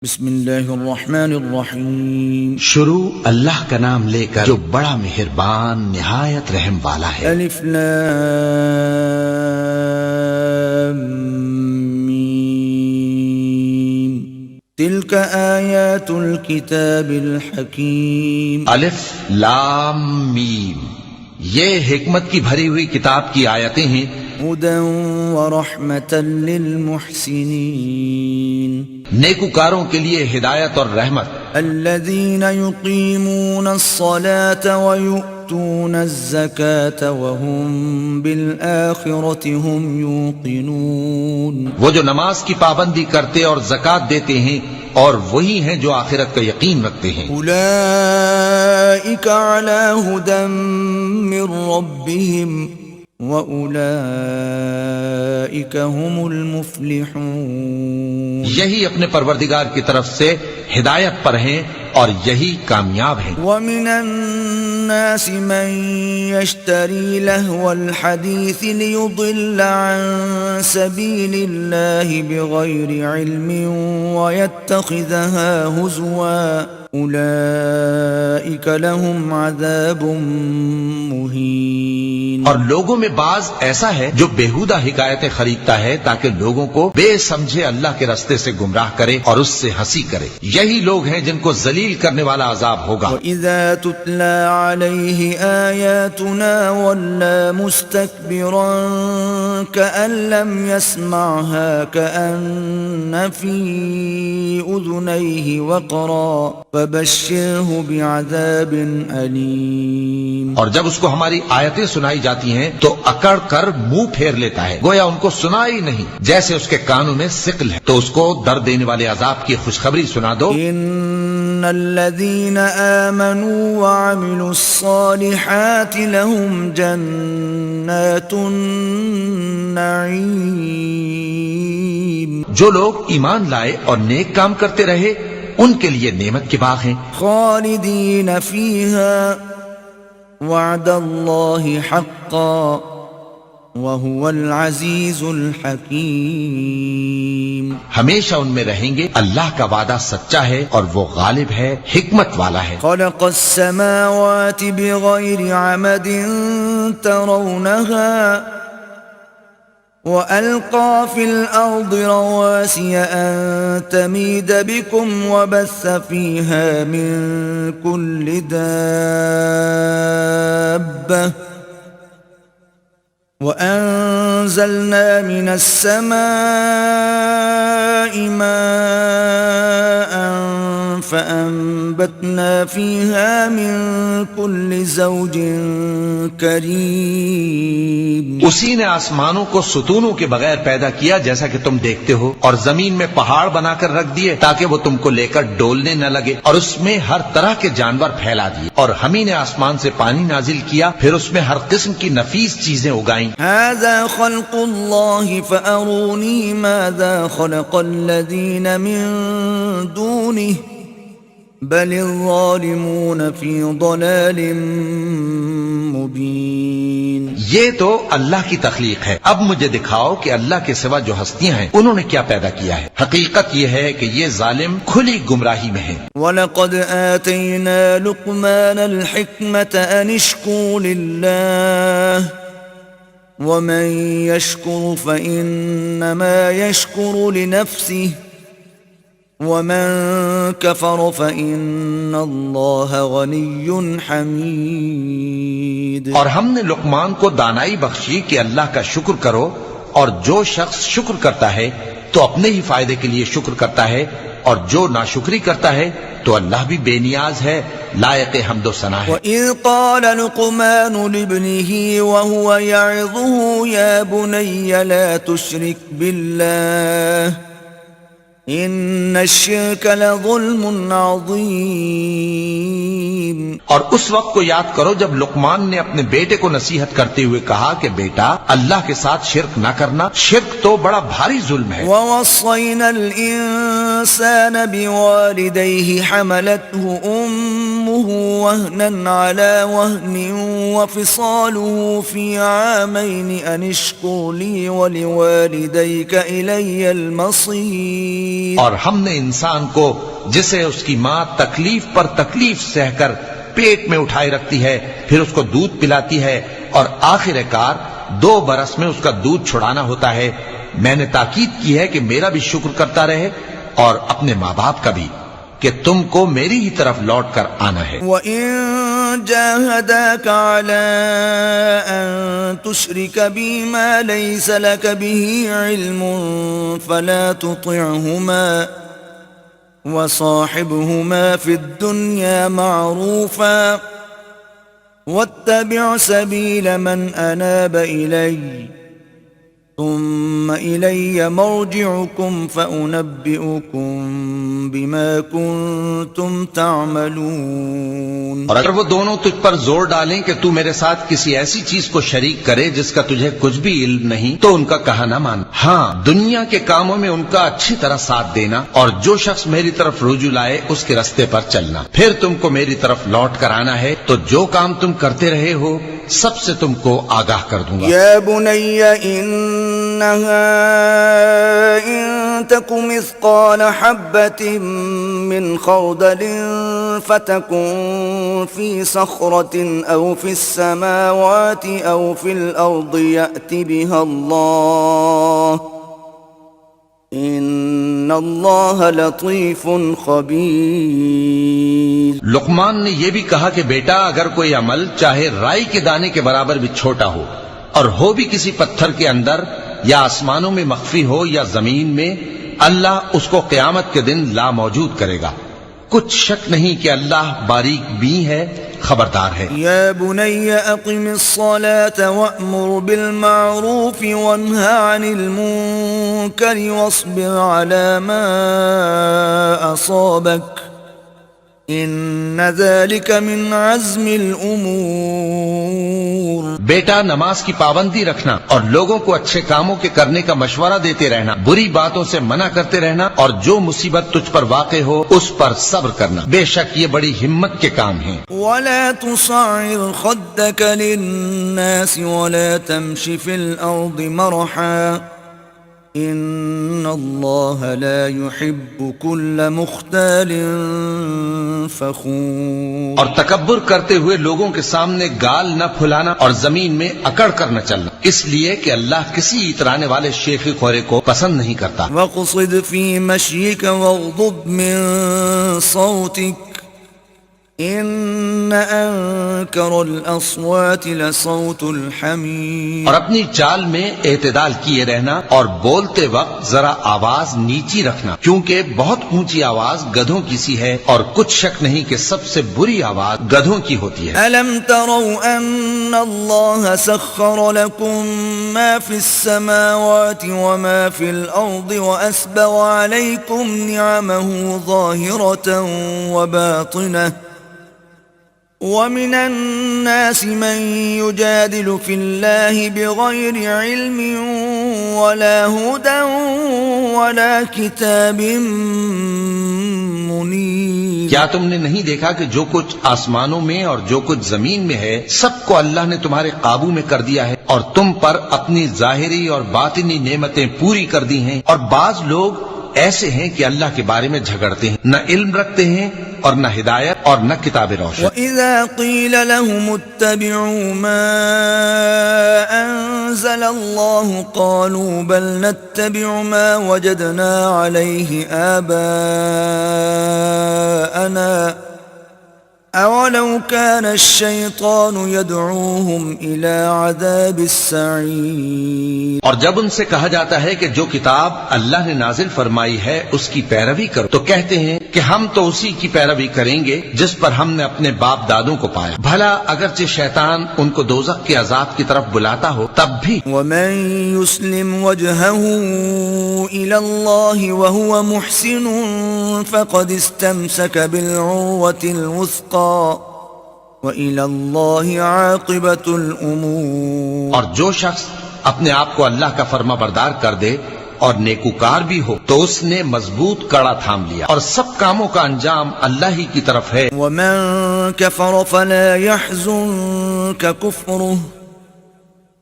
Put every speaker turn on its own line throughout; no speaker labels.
بسم اللہ الرحمن الرحیم۔
شروع اللہ کا نام لے کر جو بڑا مہربان نہایت رحم والا ہے۔
الف لام میم تلک آیات الکتاب الحکیم۔
الف لام میم، یہ حکمت کی بھری ہوئی کتاب کی آیتیں ہیں۔
ہدی ورحمۃ للمحسنین،
نیکوکاروں کے لیے ہدایت اور رحمت۔
الذین یقیمون الصلاة ویؤتون الزکاة وهم بالآخرة هم یوقنون۔
وہ جو نماز کی پابندی کرتے اور زکوٰۃ دیتے ہیں اور وہی ہیں جو آخرت کا یقین رکھتے ہیں۔
اولئک علی ھدی من ربہم وَأُولَئِكَ هُمُ الْمُفْلِحُونَ،
یہی اپنے پروردگار کی طرف سے ہدایت پر ہیں اور یہی کامیاب ہیں۔
وَمِنَ النَّاسِ مَن يَشْتَرِي لَهْوَ الْحَدِيثِ لِيُضِلَّ عَن سَبِيلِ اللَّهِ بِغَيْرِ عِلْمٍ وَيَتَّخِذَهَا هُزُوًا أُولَئِكَ لَهُمْ عَذَابٌ مُهِينٌ۔
اور لوگوں میں بعض ایسا ہے جو بیہودہ حکایتیں خریدتا ہے تاکہ لوگوں کو بے سمجھے اللہ کے راستے سے گمراہ کرے اور اس سے ہنسی کرے، یہی لوگ ہیں جن کو ذلیل کرنے والا عذاب ہوگا۔
وَإِذَا تُتْلَى عَلَيْهِ آيَاتُنَا وَلَّى مُسْتَكْبِرًا كَأَن لَّمْ يَسْمَعْهَا كَأَنَّ فِي أُذُنَيْهِ وَقْرًا فَبَشِّرْهُ بِعَذَابٍ أَلِيمٍ۔
اور جب اس کو ہماری آیتیں سنائی جاتی ہیں تو اکڑ کر منہ پھیر لیتا ہے، گویا ان کو سنا ہی نہیں، جیسے اس کے کانوں میں ثقل ہے، تو اس کو درد دینے والے عذاب کی خوشخبری سنا دو۔
ان الذين آمنوا وعملوا الصالحات لهم جنات النعيم،
جو لوگ ایمان لائے اور نیک کام کرتے رہے ان کے لیے نعمت کے باغ ہیں،
خالدين فيها وعد الله حقا وهو العزيز الحكيم،
ہمیشہ ان میں رہیں گے، اللہ کا وعدہ سچا ہے اور وہ غالب ہے، حکمت والا ہے۔
خلق السماوات بغير عمد ترونها وألقى في الأرض رواسي أن تميد بكم وبث فيها من كل دابة وأنزلنا من السماء ماء فأنبتنا فيها من كل زوج كريم۔
اسی نے آسمانوں کو ستونوں کے بغیر پیدا کیا جیسا کہ تم دیکھتے ہو، اور زمین میں پہاڑ بنا کر رکھ دیے تاکہ وہ تم کو لے کر ڈولنے نہ لگے، اور اس میں ہر طرح کے جانور پھیلا دیے، اور ہم ہی نے آسمان سے پانی نازل کیا، پھر اس میں ہر قسم کی نفیس چیزیں اگائیں۔
هذا خلق الله فأروني ماذا خلق الذين من دونه بل الظالمون في ضلال مبين۔
یہ تو اللہ کی تخلیق ہے، اب مجھے دکھاؤ کہ اللہ کے سوا جو ہستیاں ہیں انہوں نے کیا پیدا کیا ہے۔ حقیقت یہ ہے کہ یہ ظالم کھلی گمراہی میں ہیں۔
وَلَقَدْ آتَيْنَا لُقْمَانَ الْحِكْمَةَ أَنِ اشْكُرْ لِلَّهِ وَمَن يَشْكُرْ فَإِنَّمَا يَشْكُرُ لِنَفْسِهِ وَمَن كَفَرَ فَإِنَّ اللَّهَ غَنِيٌّ حَمِيدٌ۔
اور ہم نے لقمان کو دانائی بخشی کہ اللہ کا شکر کرو، اور جو شخص شکر کرتا ہے تو اپنے ہی فائدے کے لیے شکر کرتا ہے، اور جو ناشکری کرتا ہے تو اللہ بھی بے نیاز ہے، لائق حمد و ثنا ہے۔
وَإِذْ قَالَ لُقْمَانُ لِابْنِهِ وَهُوَ يَعِظُهُ يَا بُنَيَّ لَا تُشْرِكْ بِاللَّهِ إِنَّ الشِّرْكَ لَظُلْمٌ عَظِيمٌ۔
اور اس وقت کو یاد کرو جب لقمان نے اپنے بیٹے کو نصیحت کرتے ہوئے کہا کہ بیٹا اللہ کے ساتھ شرک نہ کرنا، شرک تو بڑا بھاری ظلم ہے۔
وَوَصَّيْنَا الْإِنسَانَ بِوَالِدَيْهِ حَمَلَتْهُ أُمُّهُ حمله وهنا على وهن وفصاله في عامين أن اشكر لي ولوالديك إلي المصير.
اور ہم نے انسان کو جسے اس کی ماں تکلیف پر تکلیف سہ کر پیٹ میں اٹھائے رکھتی ہے، پھر اس کو دودھ پلاتی ہے اور آخر کار 2 برس میں اس کا دودھ چھڑانا ہوتا ہے، میں نے تاکید کی ہے کہ میرا بھی شکر کرتا رہے اور اپنے ماں باپ کا بھی، کہ تم کو میری ہی طرف لوٹ کر آنا ہے.
وَإِن جَاهَدَاكَ عَلَىٰ أَن تُشْرِكَ بِي مَا لَيْسَ لَكَ بِهِ عِلْمٌ فَلَا تُطِعْهُمَا وَصَاحِبْهُمَا فِي الدُّنْيَا مَعْرُوفًا وَاتَّبِعْ سَبِيلَ مَنْ أَنَابَ إِلَيَّ ثم إلي مرجعكم فأنبئكم بما كنتم تعملون.
اور اگر وہ دونوں تجھ پر زور ڈالیں کہ تو میرے ساتھ کسی ایسی چیز کو شریک کرے جس کا تجھے کچھ بھی علم نہیں، تو ان کا کہا نہ مان. ہاں، دنیا کے کاموں میں ان کا اچھی طرح ساتھ دینا، اور جو شخص میری طرف رجوع لائے اس کے رستے پر چلنا. پھر تم کو میری طرف لوٹ کر آنا ہے، تو جو کام تم کرتے رہے ہو سب سے تم کو آگاہ کر دوں گا.
یا بنی انہا ان تک مثقال حبۃ من خردل فتکن فی صخرۃ او فی السماوات او فی الارض یأت بها اللہ ان اللہ لطیف خبیر.
لقمان نے یہ بھی کہا کہ بیٹا، اگر کوئی عمل چاہے رائی کے دانے کے برابر بھی چھوٹا ہو اور ہو بھی کسی پتھر کے اندر یا آسمانوں میں مخفی ہو یا زمین میں، اللہ اس کو قیامت کے دن لا موجود کرے گا. کچھ شک نہیں کہ اللہ باریک بین ہے، خبردار ہے.
یا بنی اقم الصلاة وأمر بالمعروف وانہى عن المنکر واصبر على ما اصابک ان ذلك من عزم الامور.
بیٹا، نماز کی پابندی رکھنا اور لوگوں کو اچھے کاموں کے کرنے کا مشورہ دیتے رہنا، بری باتوں سے منع کرتے رہنا، اور جو مصیبت تجھ پر واقع ہو اس پر صبر کرنا، بے شک یہ بڑی ہمت کے کام ہیں.
ولا تصعر خدك للناس ولا تمش في الارض مرحا ان اللہ لا يحب كل مختال فخور.
اور تکبر کرتے ہوئے لوگوں کے سامنے گال نہ پھلانا اور زمین میں اکڑ کر نہ چلنا، اس لیے کہ اللہ کسی اترانے والے شیخی خورے کو پسند نہیں کرتا.
وَاقْصِدْ فِي مَشْيِكَ وَاغْضُضْ مِن صَوْتِكَ ان انکر الاصوات لصوت الحمیر.
اور اپنی چال میں اعتدال کیے رہنا اور بولتے وقت ذرا آواز نیچی رکھنا، کیونکہ بہت اونچی آواز گدھوں کی سی ہے، اور کچھ شک نہیں کہ سب سے بری آواز گدھوں کی ہوتی ہے.
الم تروا ان اللہ سخر لكم ما في السماوات وما في الارض واسبغ عليكم نعمه ظاهرة وباطنة ومن الناس من يجادل في الله بغير علم ولا هدى ولا كتاب منير.
کیا تم نے نہیں دیکھا کہ جو کچھ آسمانوں میں اور جو کچھ زمین میں ہے سب کو اللہ نے تمہارے قابو میں کر دیا ہے، اور تم پر اپنی ظاہری اور باطنی نعمتیں پوری کر دی ہیں. اور بعض لوگ ایسے ہیں کہ اللہ کے بارے میں جھگڑتے ہیں، نہ علم رکھتے ہیں اور نہ ہدایت اور نہ کتاب روشن.
وَإِذَا قِيلَ لَهُمُ اتَّبِعُوا مَا أَنزَلَ اللَّهُ قَالُوا بَلْ نَتَّبِعُ مَا وَجَدْنَا عَلَيْهِ آبَاءَنَا أَوَلَوْ كَانَ الشَّيْطَانُ يَدْعُوهُمْ إِلَى عَذَابِ السَّعِيرِ.
اور جب ان سے کہا جاتا ہے کہ جو کتاب اللہ نے نازل فرمائی ہے اس کی پیروی کرو، تو کہتے ہیں کہ ہم تو اسی کی پیروی کریں گے جس پر ہم نے اپنے باپ دادوں کو پایا. بھلا اگرچہ شیطان ان کو دوزخ کے عذاب کی طرف بلاتا ہو تب بھی.
وَمَن يُسْلِمْ وَجْهَهُ إِلَى اللَّهِ وَهُوَ مُحْسِنٌ فَقَدِ اسْتَمْسَكَ بِالْعُرْوَةِ الْوُثْقَى وَإِلَى اللَّهِ عَاقِبَةُ الْأُمُورِ.
اور جو شخص اپنے آپ کو اللہ کا فرما بردار کر دے اور نیکوکار بھی ہو تو اس نے مضبوط کڑا تھام لیا، اور سب کاموں کا انجام اللہ ہی کی طرف ہے۔
ومن كفر فلا يحزنك كفره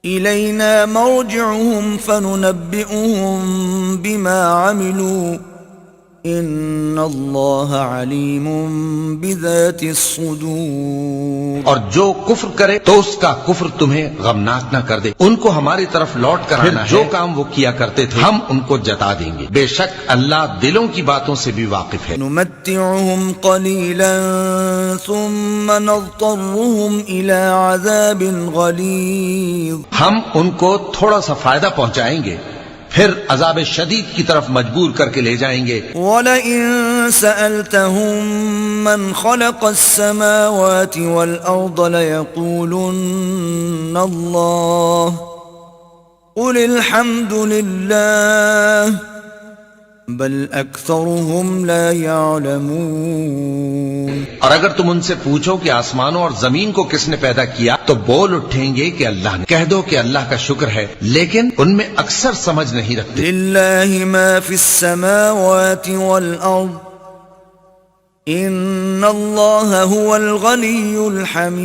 إلينا مرجعهم فننبئهم بما عملوا ان اللہ علیم بذات الصدور۔
اور جو کفر کرے تو اس کا کفر تمہیں غمناک نہ کر دے، ان کو ہماری طرف لوٹ کر آنا ہے، جو کام وہ کیا کرتے تھے ہم ان کو جتا دیں گے، بے شک اللہ دلوں کی باتوں سے بھی واقف ہے۔
نمتعهم قلیلا ثم نضطرهم الى عذاب غلیظ،
ہم ان کو تھوڑا سا فائدہ پہنچائیں گے پھر عذاب شدید کی طرف مجبور کر کے لے جائیں گے۔
وَلَئِن سَأَلْتَهُم مَّنْ خَلَقَ السَّمَاوَاتِ وَالْأَرْضَ لَيَقُولُنَّ اللَّهُ قُلِ الْحَمْدُ لِلَّهِ بل اکثرهم لا يعلمون۔
اور اگر تم ان سے پوچھو کہ آسمانوں اور زمین کو کس نے پیدا کیا تو بول اٹھیں گے کہ اللہ نے۔ کہہ دو کہ اللہ کا شکر ہے، لیکن ان میں اکثر سمجھ نہیں رکھتے۔
للہ ما فی السماوات والارض ان اللہ هو الغنی الحمید۔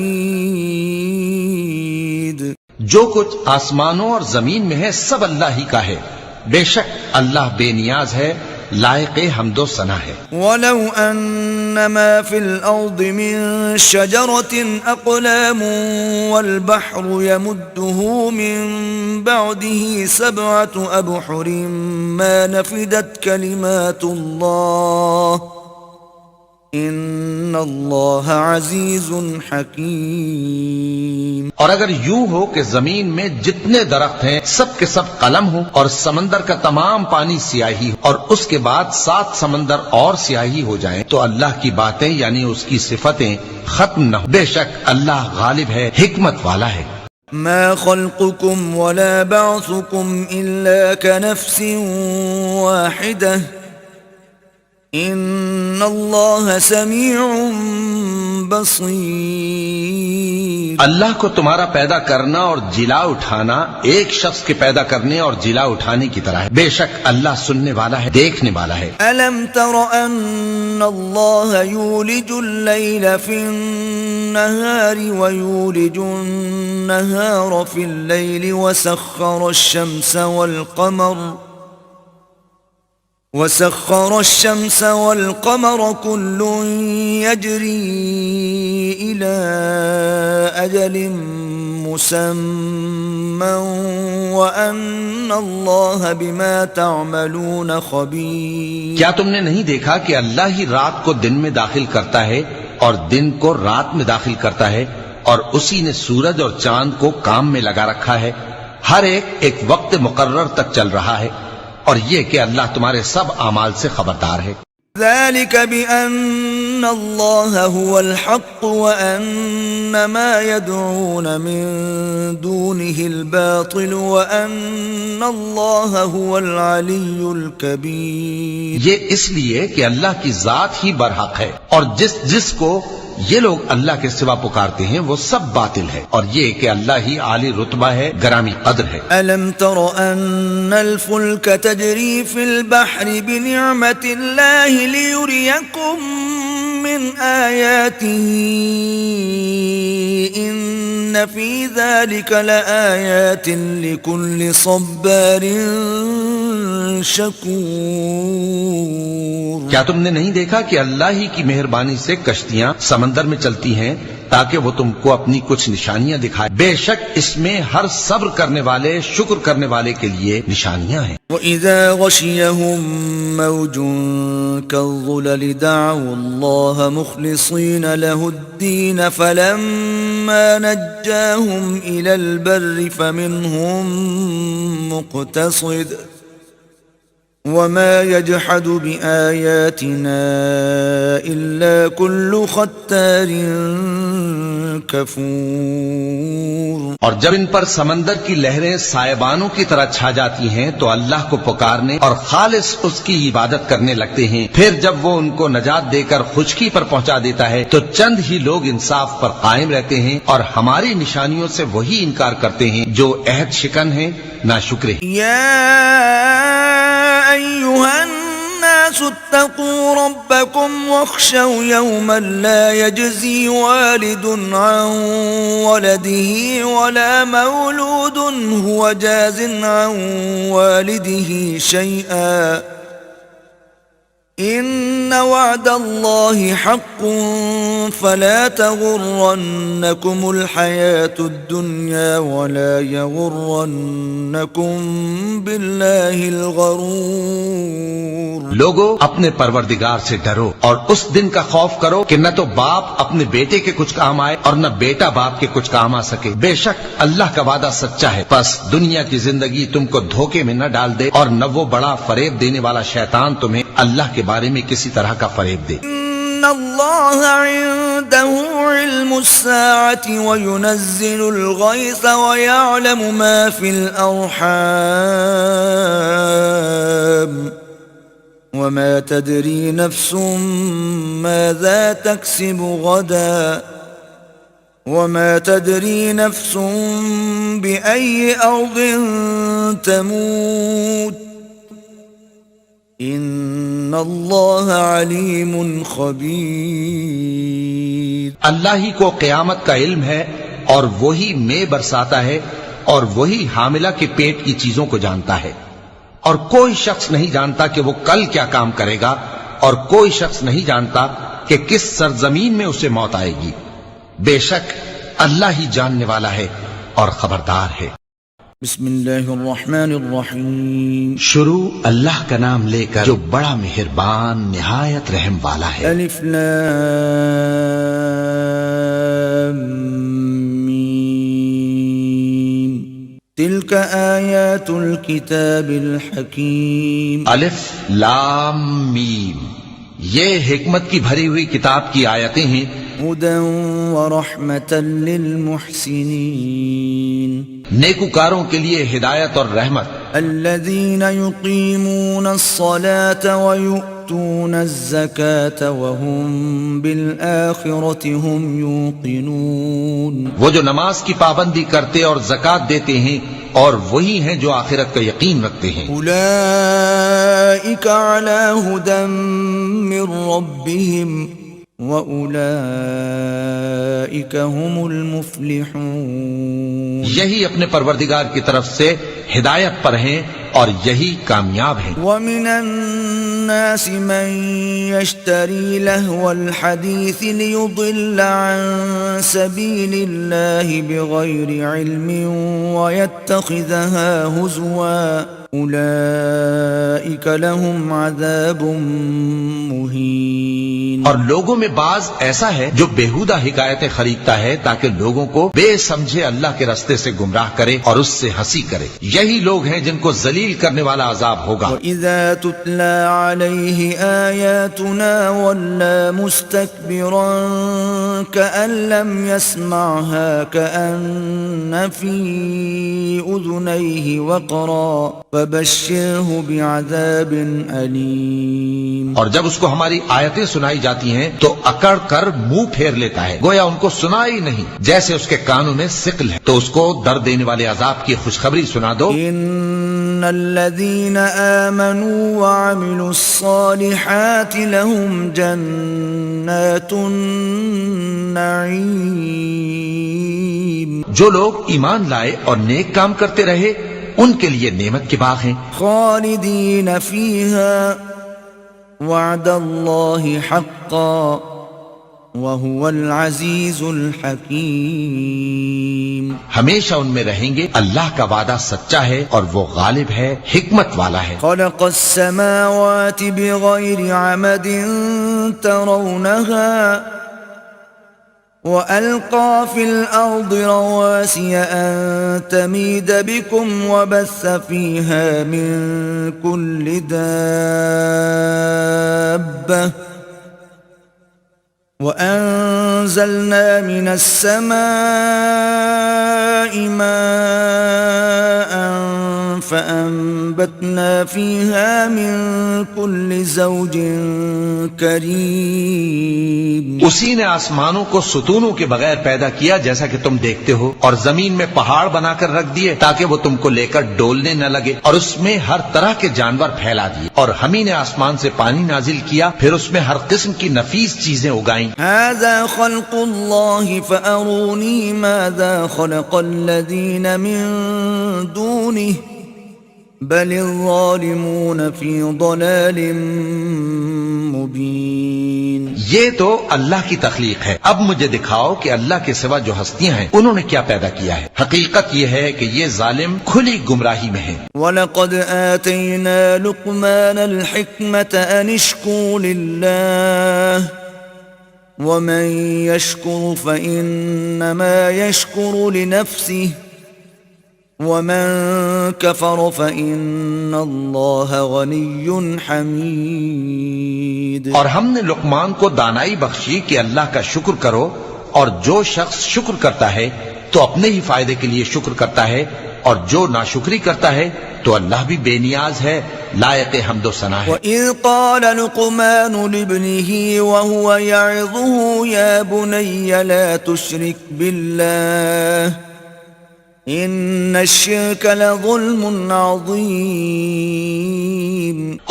جو کچھ آسمانوں اور زمین میں ہے سب اللہ ہی کا ہے، بے شک اللہ بے نیاز ہے، لائق حمد و ثنا ہے۔
وَلَوْ أَنَّ مَا فِي الْأَرْضِ مِن شَجَرَةٍ أَقْلَامٌ وَالْبَحْرُ يَمُدُّهُ مِن بَعْدِهِ سَبْعَةُ أَبْحُرٍ مَا نَفِدَتْ كَلِمَاتُ اللَّهِ ان اللہ عزیز حکیم۔
اور اگر یوں ہو کہ زمین میں جتنے درخت ہیں سب کے سب قلم ہو، اور سمندر کا تمام پانی سیاہی ہو، اور اس کے بعد 7 سمندر اور سیاہی ہو جائیں تو اللہ کی باتیں یعنی اس کی صفتیں ختم نہ ہو، بے شک اللہ غالب ہے، حکمت والا ہے۔
ما خلقكم ولا بعثكم الا كنفس واحدة ان اللہ سمیع بصیر۔
اللہ کو تمہارا پیدا کرنا اور جلا اٹھانا ایک شخص کے پیدا کرنے اور جلا اٹھانے کی طرح ہے، بے شک اللہ سننے والا ہے، دیکھنے والا ہے۔
الم تر ان اللہ یولج اللیل فی النہار ویولج النہار فی اللیل وسخر الشمس والقمر كل يجري إلى أجل مسمى وأن الله بما تعملون خبير۔
کیا تم نے نہیں دیکھا کہ اللہ ہی رات کو دن میں داخل کرتا ہے اور دن کو رات میں داخل کرتا ہے، اور اسی نے سورج اور چاند کو کام میں لگا رکھا ہے، ہر ایک وقت مقرر تک چل رہا ہے، اور یہ کہ اللہ تمہارے سب اعمال سے خبردار ہے۔
ذلك بأن الله هو الحق وأن ما يدعون من دونه الباطل وأن الله هو العلي الكبير۔
یہ اس لیے کہ اللہ کی ذات ہی برحق ہے، اور جس کو یہ لوگ اللہ کے سوا پکارتے ہیں وہ سب باطل ہے، اور یہ کہ اللہ ہی عالی رتبہ ہے، گرامی قدر ہے۔
أَلَمْ تَرَ أَنَّ الْفُلْكَ تَجْرِي فِي الْبَحْرِ بِنِعْمَةِ اللَّهِ لِيُرِيَكُم مِّنْ آيَاتِهِ إِنَّ فِي ذَلِكَ لَآيَاتٍ لِكُلِّ صَبَّارٍ شَكُورٍ۔
کیا تم نے نہیں دیکھا کہ اللہ ہی کی مہربانی سے کشتیاں سمندر میں چلتی ہیں تاکہ وہ تم کو اپنی کچھ نشانیاں دکھائے، بے شک اس میں ہر صبر کرنے والے، شکر کرنے والے کے لیے نشانیاں ہیں۔
وَإِذَا غَشِيَهُم مَّوْجٌ كَالظُّلَلِ دَعَوُا اللَّهَ مُخْلِصِينَ لَهُ الدِّينَ فَلَمَّا نَجَّاهُمْ إِلَى الْبَرِّ فَمِنْهُم مُّقْتَصِدٌ وَمَا يَجْحَدُ بِآيَاتِنَا إِلَّا كُلُّ خَتَّارٍ کفور۔
اور جب ان پر سمندر کی لہریں سائبانوں کی طرح چھا جاتی ہیں تو اللہ کو پکارنے اور خالص اس کی عبادت کرنے لگتے ہیں، پھر جب وہ ان کو نجات دے کر خشکی پر پہنچا دیتا ہے تو چند ہی لوگ انصاف پر قائم رہتے ہیں، اور ہماری نشانیوں سے وہی انکار کرتے ہیں جو عہد شکن ہیں، ناشکر ہیں۔
أيها الناس اتقوا ربكم واخشوا يوما لا يجزي والد عن ولده ولا مولود هو جاز عن والده شيئا إن وعد الله حق فلا تغرنكم الحياة الدنيا ولا يغرنكم بالله الغرور.
لوگو اپنے پروردگار سے ڈرو اور اس دن کا خوف کرو کہ نہ تو باپ اپنے بیٹے کے کچھ کام آئے اور نہ بیٹا باپ کے کچھ کام آ سکے. بے شک اللہ کا وعدہ سچا ہے. بس دنیا کی زندگی تم کو دھوکے میں نہ ڈال دے اور نہ وہ بڑا فریب دینے والا شیطان تمہیں اللہ کے بارے میں کسی طرح کا فریب دے.
ان اللہ عنده علم الساعة وينزل الغيث ويعلم ما في الأرحام وما تدري نفس ماذا تكسب غدا وما تدري نفس بأي أرض تموت ان اللہ علیم خبیر.
اللہ ہی کو قیامت کا علم ہے اور وہی مے برساتا ہے اور وہی حاملہ کے پیٹ کی چیزوں کو جانتا ہے. اور کوئی شخص نہیں جانتا کہ وہ کل کیا کام کرے گا اور کوئی شخص نہیں جانتا کہ کس سرزمین میں اسے موت آئے گی. بے شک اللہ ہی جاننے والا ہے اور خبردار ہے.
بسم اللہ الرحمن الرحیم.
شروع اللہ کا نام لے کر جو بڑا مہربان نہایت رحم والا ہے.
الف لام میم تلک آیات الکتاب الحکیم.
الف لام میم یہ حکمت کی بھری ہوئی کتاب کی آیتیں ہیں.
ہدی ورحمۃ للمحسنین
نیکوکاروں کے لیے ہدایت اور رحمت.
الذین یقیمون الصلاة ویؤتون الزکاة وهم بالآخرة هم یوقنون.
وہ جو نماز کی پابندی کرتے اور زکوٰۃ دیتے ہیں اور وہی ہیں جو آخرت کا یقین رکھتے ہیں.
اولئک علی ھدی من ربہم وَأُولَئِكَ هُمُ الْمُفْلِحُونَ.
یہی اپنے پروردگار کی طرف سے ہدایت پر ہیں اور یہی کامیاب ہیں.
وَمِنَ النَّاسِ مَن يَشْتَرِي لَهْوَ الْحَدِيثِ لِيُضِلَّ عَن سَبِيلِ اللَّهِ بِغَيْرِ عِلْمٍ وَيَتَّخِذَهَا هُزُوًا اولئک لهم عذاب مہین.
اور لوگوں میں بعض ایسا ہے جو بیہودہ حکایتیں خریدتا ہے تاکہ لوگوں کو بے سمجھے اللہ کے راستے سے گمراہ کرے اور اس سے ہنسی کرے. یہی لوگ ہیں جن کو ذلیل کرنے والا عذاب ہوگا.
وَإِذَا تُتْلَى عَلَيْهِ آيَاتُنَا وَلَّى مُسْتَكْبِرًا كَأَن لَّمْ يَسْمَعْهَا كَأَنَّ فِي أُذُنَيْهِ وَقْرًا فَبَشِّرْهُ بِعَذَابٍ أَلِيمٍ.
اور جب اس کو ہماری آیتیں سنائی جاتی ہیں تو اکڑ کر منہ پھیر لیتا ہے گویا ان کو سنا ہی نہیں. جیسے اس کے کانوں میں ثقل ہے تو اس کو درد دینے والے عذاب کی خوشخبری سنا دو.
ان الذين آمنوا وعملوا الصالحات لهم جنات النعيم.
جو لوگ ایمان لائے اور نیک کام کرتے رہے ان کے لیے نعمت کے باغ ہیں.
خالدین فیہا وعد اللہ حقا وهو العزیز الحکیم.
ہمیشہ ان میں رہیں گے. اللہ کا وعدہ سچا ہے اور وہ غالب ہے حکمت والا ہے.
خلق السماوات بغیر عمد ترونها وَأَلْقَى فِي الْأَرْضِ رَوَاسِيَ أَن تَمِيدَ بِكُمْ وَبَثَّ فِيهَا مِن كُلِّ دَابَّةٍ وَأَنزَلْنَا مِنَ السَّمَاءِ مَاءً فأنبتنا فيها من كل زوج كريم.
اسی نے آسمانوں کو ستونوں کے بغیر پیدا کیا جیسا کہ تم دیکھتے ہو، اور زمین میں پہاڑ بنا کر رکھ دیے تاکہ وہ تم کو لے کر ڈولنے نہ لگے، اور اس میں ہر طرح کے جانور پھیلا دیے، اور ہم ہی نے آسمان سے پانی نازل کیا، پھر اس میں ہر قسم کی نفیس چیزیں اگائیں.
هذا خلق الله فأروني ماذا خلق الذين من دونه بل الظالمون في ضلال مبين.
یہ تو اللہ کی تخلیق ہے، اب مجھے دکھاؤ کہ اللہ کے سوا جو ہستیاں ہیں انہوں نے کیا پیدا کیا ہے. حقیقت یہ ہے کہ یہ ظالم کھلی گمراہی میں ہیں.
وَلَقَدْ آتَيْنَا لُقْمَانَ الْحِكْمَةَ أَنِ اشْكُرْ لِلَّهِ وَمَن يَشْكُرْ فَإِنَّمَا يَشْكُرُ لِنَفْسِهِ وَمَن كَفَرَ فَإِنَّ اللَّهَ غَنِيٌّ حَمِيدٌ.
اور ہم نے لقمان کو دانائی بخشی کہ اللہ کا شکر کرو، اور جو شخص شکر کرتا ہے تو اپنے ہی فائدے کے لیے شکر کرتا ہے، اور جو ناشکری کرتا ہے تو اللہ بھی بے نیاز ہے، لائق حمد و ثنا ہے.
وَإِذْ قَالَ لُقْمَانُ لِابْنِهِ وَهُوَ يَعِظُهُ يَا بُنَيَّ لَا تُشْرِكْ بِاللَّهِ إِنَّ الشِّرْكَ لَظُلْمٌ عَظِيمٌ.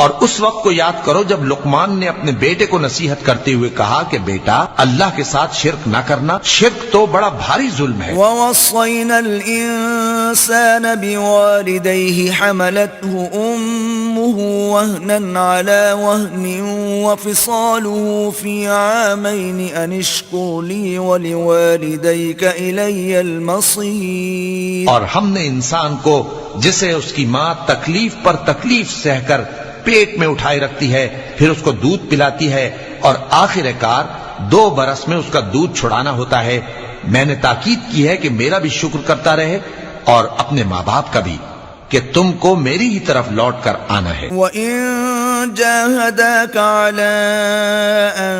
اور اس وقت کو یاد کرو جب لقمان نے اپنے بیٹے کو نصیحت کرتے ہوئے کہا کہ بیٹا اللہ کے ساتھ شرک نہ کرنا، شرک تو بڑا بھاری ظلم ہے.
وَوَصَّيْنَا الْإِنسَانَ بِوَالِدَيْهِ حَمَلَتْهُ أُمُّهُ وَهْنًا عَلَى وَهْنٍ وَفِصَالُهُ فِي عَامَيْنِ أَنِ اشْكُرْ لِي وَلِوَالِدَيْكَ إِلَيَّ الْمَصِيرُ.
اور ہم نے انسان کو جسے اس کی ماں تکلیف پر تکلیف سہ کر پیٹ میں اٹھائے رکھتی ہے، پھر اس کو دودھ پلاتی ہے، اور آخر کار 2 برس میں اس کا دودھ چھڑانا ہوتا ہے، میں نے تاکید کی ہے کہ میرا بھی شکر کرتا رہے اور اپنے ماں باپ کا بھی، کہ تم کو میری ہی طرف لوٹ کر آنا ہے.
وَإِن جَاهَدَاكَ عَلَىٰ أَن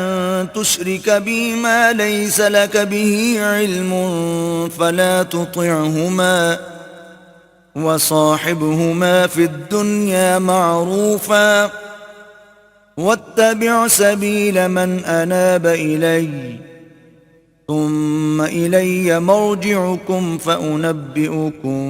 تُشْرِكَ بِي مَا لَيْسَ لَكَ بِهِ عِلْمٌ فَلَا تُطِعْهُمَا وَصَاحِبْهُمَا فِي الدُّنْيَا مَعْرُوفًا وَاتَّبِعْ سَبِيلَ مَنْ أَنَابَ إِلَيَّ ثُمَّ إِلَيَّ مَرْجِعُكُمْ فَأُنَبِّئُكُمْ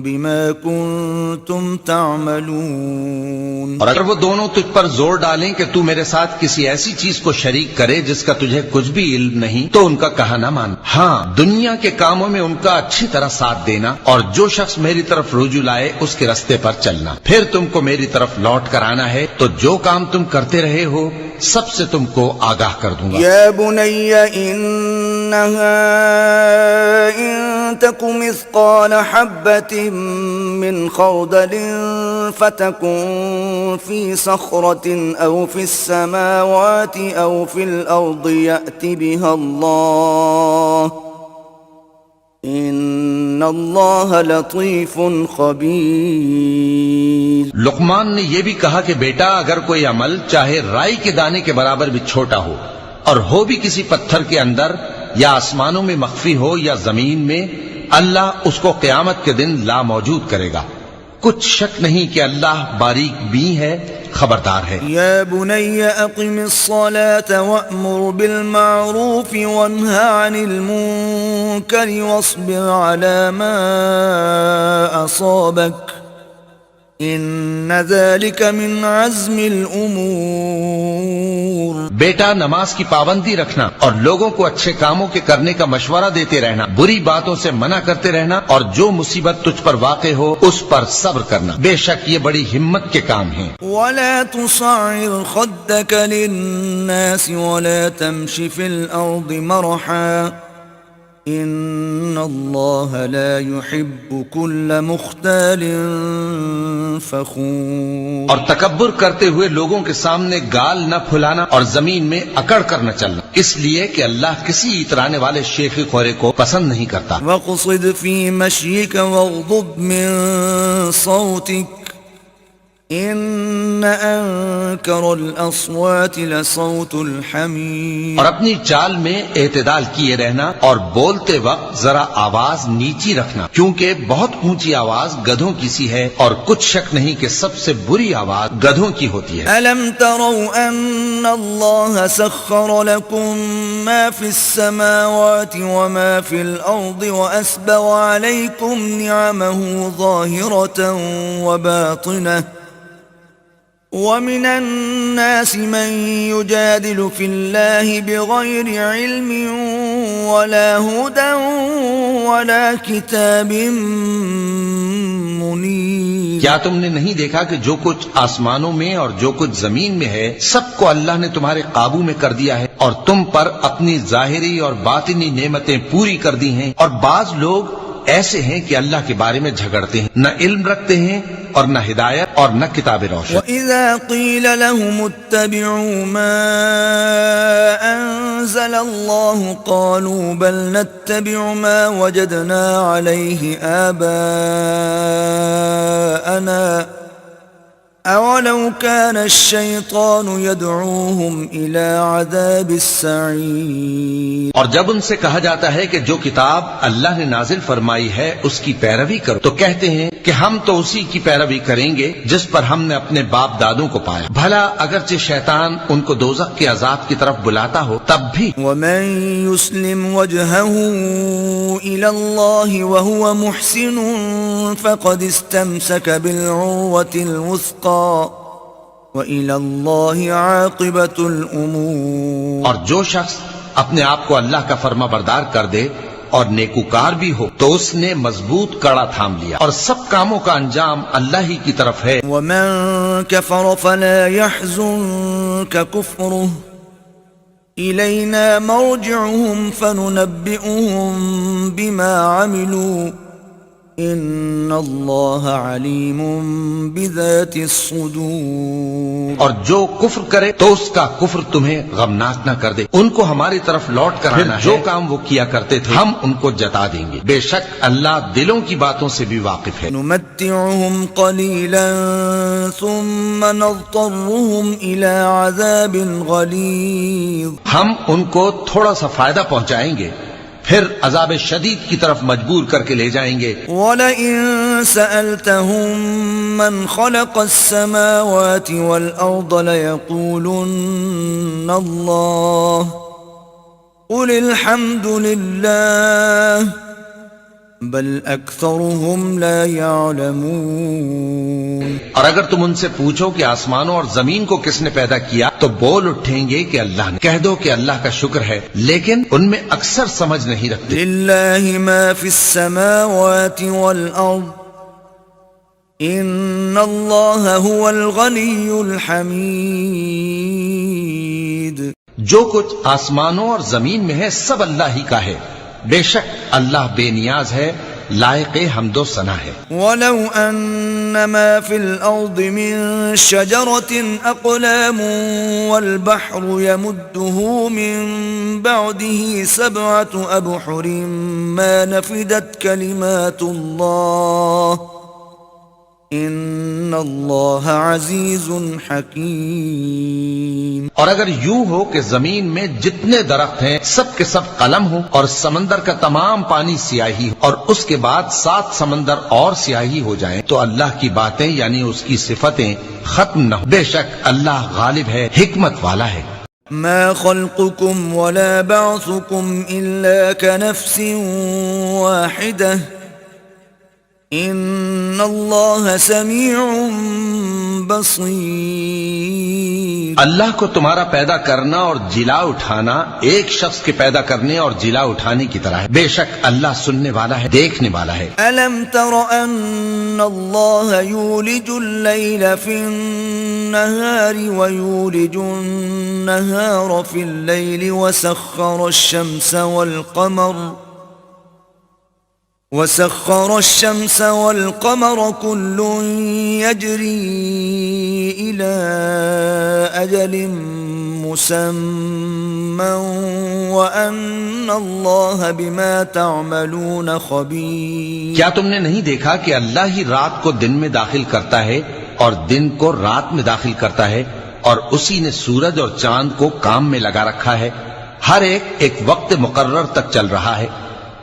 بِمَا كُنْتُمْ تَعْمَلُونَ.
اور اگر وہ دونوں تجھ پر زور ڈالیں کہ تو میرے ساتھ کسی ایسی چیز کو شریک کرے جس کا تجھے کچھ بھی علم نہیں، تو ان کا کہا نہ مان. ہاں، دنیا کے کاموں میں ان کا اچھی طرح ساتھ دینا، اور جو شخص میری طرف رجوع لائے اس کے رستے پر چلنا. پھر تم کو میری طرف لوٹ کر آنا ہے، تو جو کام تم کرتے رہے ہو سب سے تم کو آگاہ کر دوں گا.
یا بنی انہا ان تک مثقال حبت من خردل فتكن في صخرة أو في السماوات أو في الأرض يأت بها الله إن الله لطيف خبير.
لقمان نے یہ بھی کہا کہ بیٹا اگر کوئی عمل چاہے رائی کے دانے کے برابر بھی چھوٹا ہو، اور ہو بھی کسی پتھر کے اندر یا آسمانوں میں مخفی ہو یا زمین میں، اللہ اس کو قیامت کے دن لا موجود کرے گا. کچھ شک نہیں کہ اللہ باریک بین ہے، خبردار ہے.
یا بنی اقم الصلاة وأمر بالمعروف وانهى عن المنکر واصبر على ما أصابك ان ذلك من عزم الامور.
بیٹا نماز کی پابندی رکھنا اور لوگوں کو اچھے کاموں کے کرنے کا مشورہ دیتے رہنا، بری باتوں سے منع کرتے رہنا، اور جو مصیبت تجھ پر واقع ہو اس پر صبر کرنا، بے شک یہ بڑی ہمت کے کام ہیں.
ولا تصعر خدك للناس ولا تمش في الارض مرحا ان اللہ لا يحب كل مختال فخور.
اور تکبر کرتے ہوئے لوگوں کے سامنے گال نہ پھلانا اور زمین میں اکڑ کر نہ چلنا، اس لیے کہ اللہ کسی اترانے والے شیخی خورے کو پسند نہیں کرتا.
وَاقْصِدْ فِي مَشْيِكَ وَاغْضُضْ مِن صَوْتِكَ إن أنكر الأصوات لصوت الحمير.
اور اپنی چال میں اعتدال کیے رہنا اور بولتے وقت ذرا آواز نیچی رکھنا، کیونکہ بہت اونچی آواز گدھوں کی سی ہے اور کچھ شک نہیں کہ سب سے بری آواز گدھوں کی ہوتی ہے۔
ألم تروا أن الله سخر لكم ما في السماوات وما في الأرض وأسبغ عليكم نعمه ظاهرة وباطنة ومن الناس من يجادل في الله بغير علم ولا هدى ولا كتاب منير.
کیا تم نے نہیں دیکھا کہ جو کچھ آسمانوں میں اور جو کچھ زمین میں ہے سب کو اللہ نے تمہارے قابو میں کر دیا ہے اور تم پر اپنی ظاہری اور باطنی نعمتیں پوری کر دی ہیں، اور بعض لوگ ایسے ہیں کہ اللہ کے بارے میں جھگڑتے ہیں، نہ علم رکھتے ہیں اور نہ ہدایت اور نہ کتاب روشن۔
وَإِذَا قِيلَ لَهُمُ اتَّبِعُوا مَا أَنزَلَ اللَّهُ قَالُوا بَلْ نَتَّبِعُ مَا وَجَدْنَا عَلَيْهِ آبَاءَنَا أَوَلَوْ كَانَ الشَّيْطَانُ يَدْعُوهُمْ إِلَى عَذَابِ السَّعِيرِ.
اور جب ان سے کہا جاتا ہے کہ جو کتاب اللہ نے نازل فرمائی ہے اس کی پیروی کرو تو کہتے ہیں کہ ہم تو اسی کی پیروی کریں گے جس پر ہم نے اپنے باپ دادوں کو پایا، بھلا اگرچہ شیطان ان کو دوزخ کے عذاب کی طرف بلاتا ہو تب بھی۔
وَمَن يُسْلِمْ وَجْهَهُ إِلَى اللَّهِ وَهُوَ مُحْسِنٌ فَقَدِ اسْتَمْسَكَ بِالْعُرْوَةِ الْوُثْقَىٰ وَإِلَى اللَّهِ عَاقِبَةُ الْأُمُورِ.
اور جو شخص اپنے آپ کو اللہ کا فرما بردار کر دے اور نیکوکار بھی ہو تو اس نے مضبوط کڑا تھام لیا، اور سب کاموں کا انجام اللہ ہی کی طرف ہے۔
وَمَن كَفَرَ فَلَا يَحْزُنكَ كُفْرُهُ إِلَيْنَا مَرْجِعُهُمْ فَنُنَبِّئُهُم بِمَا عَمِلُوا إِنَّ اللَّهَ عَلِيمٌ بِذَاتِ الصُّدُورِ.
اور جو کفر کرے تو اس کا کفر تمہیں غمناک نہ کر دے، ان کو ہماری طرف لوٹ کر آنا ہے، جو کام وہ کیا کرتے تھے ہم ان کو جتا دیں گے، بے شک اللہ دلوں کی باتوں سے بھی واقف ہے۔
نُمَتِّعُهُمْ قَلِيلًا ثُمَّ نَضْطَرُّهُمْ إِلَى عَذَابٍ غَلِيظٍ.
ہم ان کو تھوڑا سا فائدہ پہنچائیں گے پھر عذاب شدید کی طرف مجبور کر کے لے جائیں گے۔
وَلَئِن سَأَلْتَهُم مَّنْ خَلَقَ السَّمَاوَاتِ وَالْأَرْضَ لَيَقُولُنَّ اللَّهُ قُلِ الْحَمْدُ لِلَّهِ بَلْ أَكْثَرُهُمْ لَا يَعْلَمُونَ.
اور اگر تم ان سے پوچھو کہ آسمانوں اور زمین کو کس نے پیدا کیا تو بول اٹھیں گے کہ اللہ نے۔ کہہ دو کہ اللہ کا شکر ہے، لیکن ان میں اکثر سمجھ نہیں رکھتے۔
لِلَّهِ مَا فِي السَّمَاوَاتِ وَالْأَرْضِ إِنَّ اللَّهَ هُوَ الْغَنِيُّ الْحَمِيدُ.
جو کچھ آسمانوں اور زمین میں ہے سب اللہ ہی کا ہے، بے شک اللہ بے نیاز ہے، لائق حمد و ثنا ہے۔
وَلَوْ أَنَّ مَا فِي الْأَرْضِ مِن شَجَرَةٍ أَقْلَامٌ وَالْبَحْرُ يَمُدُّهُ مِن بَعْدِهِ سَبْعَةُ أَبْحُرٍ مَا نَفِدَتْ كَلِمَاتُ اللَّهِ إِنَّ اللَّهَ عَزِيزٌ حَكِيمٌ.
اور اگر یوں ہو کہ زمین میں جتنے درخت ہیں سب کے سب قلم ہو اور سمندر کا تمام پانی سیاہی ہو اور اس کے بعد 7 سمندر اور سیاہی ہو جائیں تو اللہ کی باتیں یعنی اس کی صفتیں ختم نہ ہو، بے شک اللہ غالب ہے، حکمت والا ہے۔
ما خلقكم ولا بعثكم إلا كنفس واحدة إن الله سميع بصير.
اللہ کو تمہارا پیدا کرنا اور جلا اٹھانا ایک شخص کے پیدا کرنے اور جلا اٹھانے کی طرح ہے، بے شک اللہ سننے والا ہے، دیکھنے والا ہے۔
ألم تر أن الله يولج الليل في النهار ويولج النهار في الليل وسخر الشمس والقمر كل يجري إلى أجل مسمى وأن الله بما تعملون خبير.
کیا تم نے نہیں دیکھا کہ اللہ ہی رات کو دن میں داخل کرتا ہے اور دن کو رات میں داخل کرتا ہے، اور اسی نے سورج اور چاند کو کام میں لگا رکھا ہے، ہر ایک وقت مقرر تک چل رہا ہے،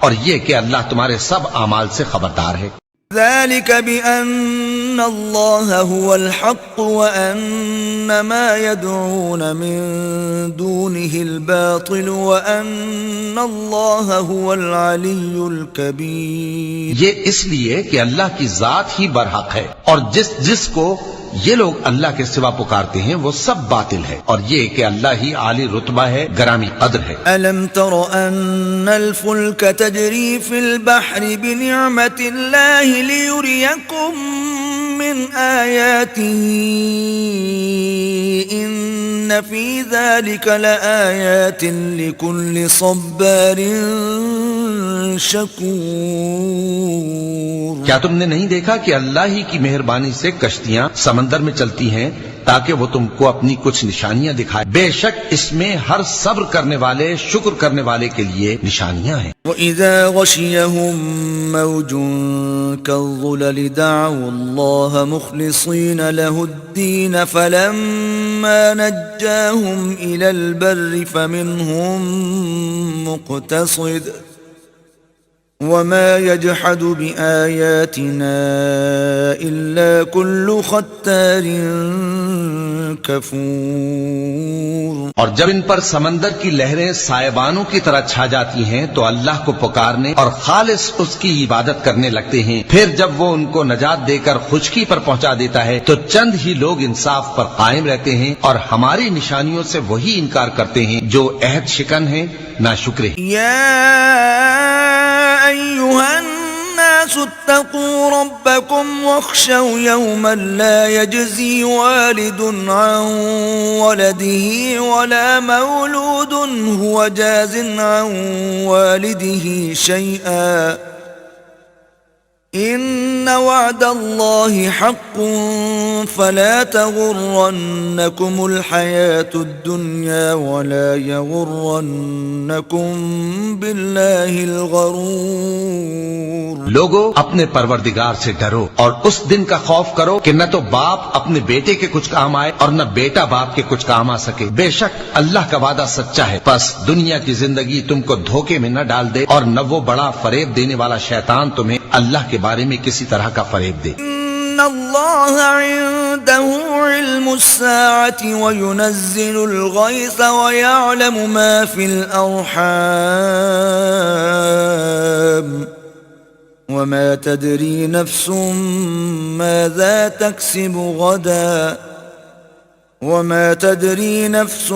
اور یہ کہ اللہ تمہارے سب اعمال سے خبردار ہے۔
ذلك بأن الله هو الحق وأن ما يدعون من دونه الباطل وأن الله هو العلي الكبير۔
یہ اس لیے کہ اللہ کی ذات ہی برحق ہے، اور جس کو یہ لوگ اللہ کے سوا پکارتے ہیں وہ سب باطل ہے، اور یہ کہ اللہ ہی عالی رتبہ ہے، گرامی قدر ہے۔
ألم تر أن الفلك تجري في البحر بنعمة الله ليريكم من آياته إن في ذلك لآيات لكل صبار شکور۔
کیا تم نے نہیں دیکھا کہ اللہ ہی کی مہربانی سے کشتیاں سمندر میں چلتی ہیں تاکہ وہ تم کو اپنی کچھ نشانیاں دکھائے؟ بے شک اس میں ہر صبر کرنے والے، شکر کرنے والے کے لیے نشانیاں ہیں۔
وَإِذَا غَشِيَهُم مَّوْجٌ كَالظُّلَلِ دَعَوُا اللَّهَ مُخْلِصِينَ لَهُ الدِّينَ فَلَمَّا نَجَّاهُمْ إِلَى الْبَرِّ فَمِنْهُم مُّقْتَصِدٌ وَمَا يَجْحَدُ بِآيَاتِنَا إِلَّا كُلُّ خَتَّارٍ كَفُورٍ۔
اور جب ان پر سمندر کی لہریں سائبانوں کی طرح چھا جاتی ہیں تو اللہ کو پکارنے اور خالص اس کی عبادت کرنے لگتے ہیں، پھر جب وہ ان کو نجات دے کر خشکی پر پہنچا دیتا ہے تو چند ہی لوگ انصاف پر قائم رہتے ہیں، اور ہماری نشانیوں سے وہی انکار کرتے ہیں جو عہد شکن ہیں، ناشکرے ہیں۔
أيها الناس اتقوا ربكم واخشوا يوما لا يجزي والد عن ولده ولا مولود هو جاز عن والده شيئا إن وعد الله حق فلا تغرنكم الحياة الدنيا ولا يغرنكم بالله الغرور۔
لوگو اپنے پروردگار سے ڈرو اور اس دن کا خوف کرو کہ نہ تو باپ اپنے بیٹے کے کچھ کام آئے اور نہ بیٹا باپ کے کچھ کام آ سکے۔ بے شک اللہ کا وعدہ سچا ہے، پس دنیا کی زندگی تم کو دھوکے میں نہ ڈال دے، اور نہ وہ بڑا فریب دینے والا شیطان تمہیں اللہ کے بارے میں کسی طرح کا فریب دے۔
ان اللہ عنده علم الساعة وينزل الغيث ويعلم ما في الأرحام وما تدري نفس ماذا تكسب غدا وما تدري نفس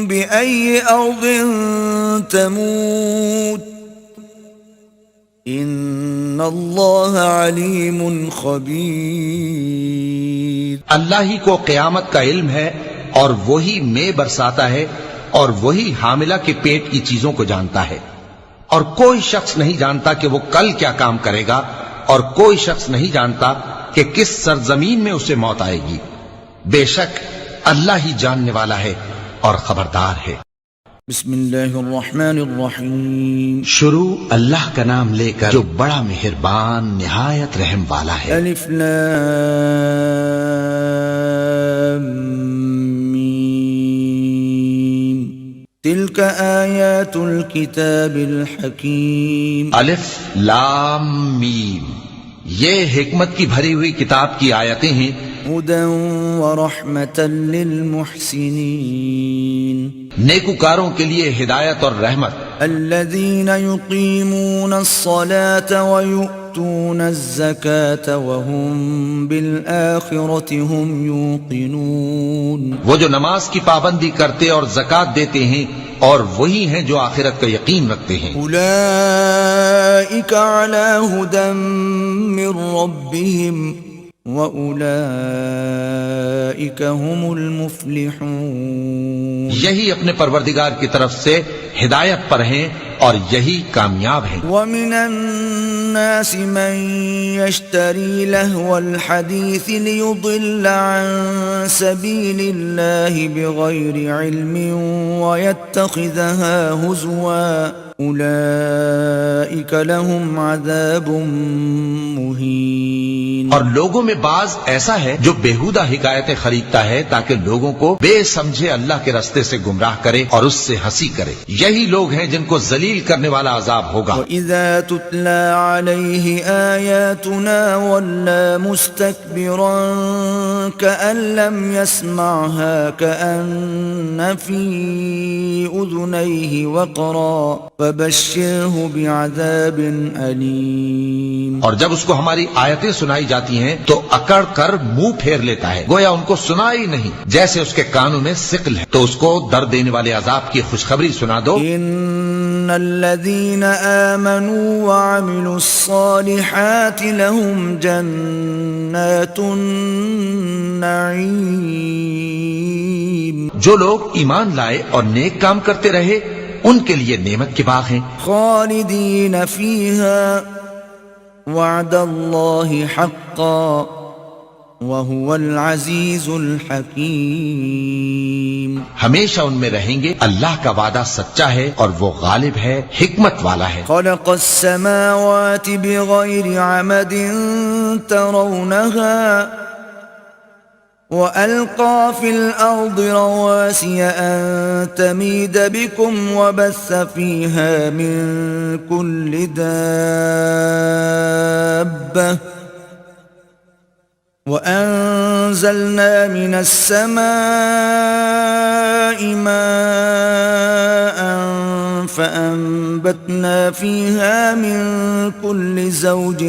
بأي أرض تموت ان اللہ علیم خبیر۔
اللہ ہی کو قیامت کا علم ہے، اور وہی میں برساتا ہے، اور وہی حاملہ کے پیٹ کی چیزوں کو جانتا ہے، اور کوئی شخص نہیں جانتا کہ وہ کل کیا کام کرے گا، اور کوئی شخص نہیں جانتا کہ کس سرزمین میں اسے موت آئے گی۔ بے شک اللہ ہی جاننے والا ہے اور خبردار ہے۔
بسم اللہ الرحمن الرحیم۔
شروع اللہ کا نام لے کر جو بڑا مہربان نہایت رحم والا ہے۔
الف لام میم تلک آیات الکتاب الحکیم۔
الف لام میم، یہ حکمت کی بھری ہوئی کتاب کی آیتیں ہیں۔
ہدی ورحمۃ للمحسنین،
نیکوکاروں کے لیے ہدایت اور رحمت۔
الذین یقیمون الصلاة ویؤتون الزکاة وهم بالآخرة هم یوقنون،
وہ جو نماز کی پابندی کرتے اور زکوٰۃ دیتے ہیں اور وہی ہیں جو آخرت کا یقین رکھتے ہیں۔
اولئک علی ھدی من ربہم وَأُولَئِكَ هُمُ الْمُفْلِحُونَ،
یہی اپنے پروردگار کی طرف سے ہدایت پر ہیں اور یہی کامیاب ہیں۔
وَمِنَ النَّاسِ مَن يَشْتَرِي لَهْوَ الْحَدِيثِ لِيُضِلَّ عَن سَبِيلِ اللَّهِ بِغَيْرِ عِلْمٍ وَيَتَّخِذَهَا هُزُوًا أولئك لهم عذاب مهين.
اور لوگوں میں بعض ایسا ہے جو بےہودہ حکایتیں خریدتا ہے تاکہ لوگوں کو بے سمجھے اللہ کے راستے سے گمراہ کرے اور اس سے ہنسی کرے. یہی لوگ ہیں جن کو ذلیل کرنے والا عذاب ہوگا.
وَإِذَا تُتْلَى عَلَيْهِ آيَاتُنَا وَلَّى مُسْتَكْبِرًا كَأَن لَّمْ يَسْمَعْهَا كَأَنَّ فِي أُذُنَيْهِ وَقْرًا فَبَشِّرْهُ بِعَذَابٍ أَلِيمٍ.
اور جب اس کو ہماری آیتیں سنائی جاتی ہیں تو اکڑ کر منہ پھیر لیتا ہے گویا ان کو سنا ہی نہیں، جیسے اس کے کانوں میں ثقل ہے. تو اس کو درد دینے والے عذاب کی خوشخبری سنا دو.
ان الذين آمنوا وعملوا الصالحات لهم جنات النعيم.
جو لوگ ایمان لائے اور نیک کام کرتے رہے ان کے لیے نعمت کے باغ ہیں.
خالدين فيها وعد الله حقا وهو العزيز الحكيم.
ہمیشہ ان میں رہیں گے، اللہ کا وعدہ سچا ہے اور وہ غالب ہے، حکمت والا ہے.
خلق السماوات بغير عمد ترونها وألقى في الأرض رواسي أن تميد بكم وبث فيها من كل دابة وأنزلنا من السماء ماء فأنبتنا فيها من كل زوج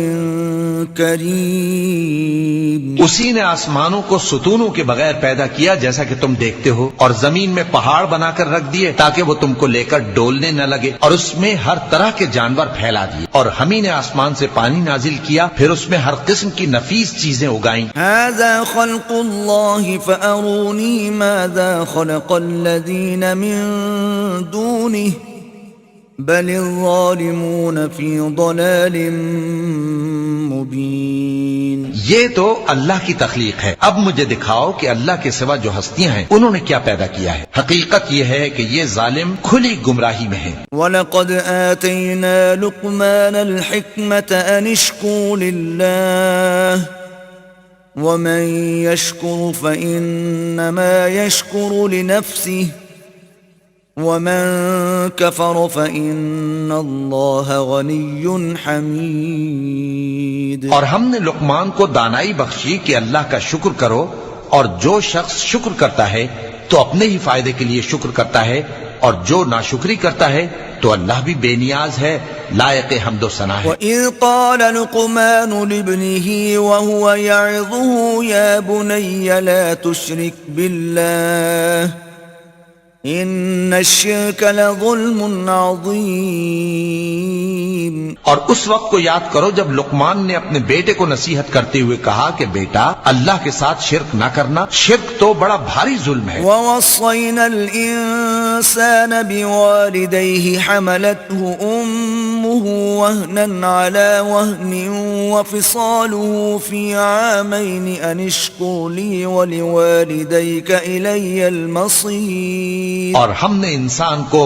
كريم.
اسی نے آسمانوں کو ستونوں کے بغیر پیدا کیا جیسا کہ تم دیکھتے ہو، اور زمین میں پہاڑ بنا کر رکھ دیے تاکہ وہ تم کو لے کر ڈولنے نہ لگے، اور اس میں ہر طرح کے جانور پھیلا دیے. اور ہم ہی نے آسمان سے پانی نازل کیا، پھر اس میں ہر قسم کی نفیس چیزیں اگائیں.
هذا خلق الله فأروني ماذا خلق الذين من دونه بل الظالمون في ضلال مبين.
یہ تو اللہ کی تخلیق ہے، اب مجھے دکھاؤ کہ اللہ کے سوا جو ہستیاں ہیں انہوں نے کیا پیدا کیا ہے. حقیقت یہ ہے کہ یہ ظالم کھلی گمراہی میں ہیں.
وَلَقَدْ آتَيْنَا لُقْمَانَ الْحِكْمَةَ أَنِ اشْكُرْ لِلَّهِ وَمَن يَشْكُرْ فَإِنَّمَا يَشْكُرُ لِنَفْسِهِ وَمَن كَفَرَ فَإِنَّ اللَّهَ غَنِيٌّ حَمِيدٌ.
اور ہم نے لقمان کو دانائی بخشی کہ اللہ کا شکر کرو، اور جو شخص شکر کرتا ہے تو اپنے ہی فائدے کے لیے شکر کرتا ہے، اور جو ناشکری کرتا ہے تو اللہ بھی بے نیاز ہے، لائق حمد و ثنا ہے.
وَإِذْ قَالَ لُقْمَانُ لِابْنِهِ وَهُوَ يَعِظُهُ يَا بُنَيَّ لَا تُشْرِكْ بِاللَّهِ ان الشرک لظلم عظیم.
اور اس وقت کو یاد کرو جب لقمان نے اپنے بیٹے کو نصیحت کرتے ہوئے کہا کہ بیٹا اللہ کے ساتھ شرک نہ کرنا، شرک تو بڑا بھاری ظلم ہے.
وَوَصَّيْنَا الْإِنسَانَ بِوَالِدَيْهِ حَمَلَتْهُ أُمُّهُ وَهْنًا عَلَى وَهْنٍ وَفِصَالُهُ فِي عَامَيْنِ أَنِ اشْكُرْ لِي وَلِوَالِدَيْكَ إِلَيَّ الْمَصِيرُ.
اور ہم نے انسان کو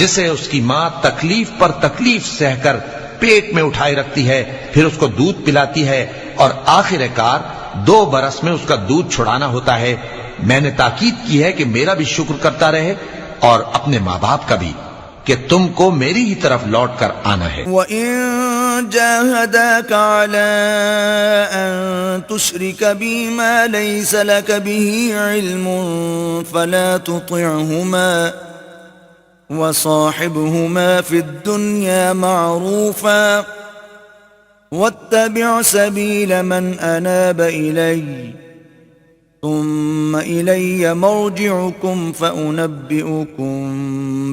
جسے اس کی ماں تکلیف پر تکلیف سہ کر پیٹ میں اٹھائے رکھتی ہے، پھر اس کو دودھ پلاتی ہے، اور آخر کار 2 برس میں اس کا دودھ چھڑانا ہوتا ہے. میں نے تاکید کی ہے کہ میرا بھی شکر کرتا رہے اور اپنے ماں باپ کا بھی، کہ تم کو میری ہی طرف لوٹ کر آنا ہے.
وَإِن جَاهَدَاكَ عَلَىٰ أَن تُشْرِكَ بِي مَا لَيْسَ لَكَ بِهِ عِلْمٌ فَلَا تُطِعْهُمَا وَصَاحِبْهُمَا فِي الدُّنْيَا مَعْرُوفًا وَاتَّبِعْ سَبِيلَ مَنْ أَنَابَ إِلَيَّ ثم إلي مرجعكم فأنبئكم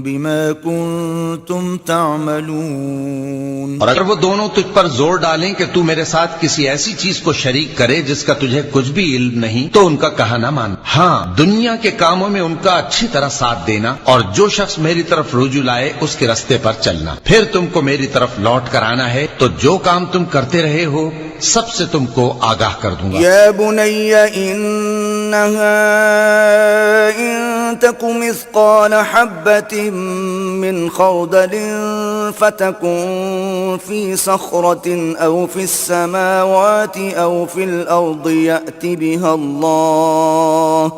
بما كنتم تعملون.
اور اگر وہ دونوں تجھ پر زور ڈالیں کہ تو میرے ساتھ کسی ایسی چیز کو شریک کرے جس کا تجھے کچھ بھی علم نہیں تو ان کا کہا نہ مان. ہاں، دنیا کے کاموں میں ان کا اچھی طرح ساتھ دینا، اور جو شخص میری طرف رجوع لائے اس کے راستے پر چلنا. پھر تم کو میری طرف لوٹ کر آنا ہے تو جو کام تم کرتے رہے ہو سب سے تم کو آگاہ کر دوں گا.
یا بنی إن تك مثقال حبة من خردل فتكن في صخرة أو في السماوات أو في الأرض يأت بها الله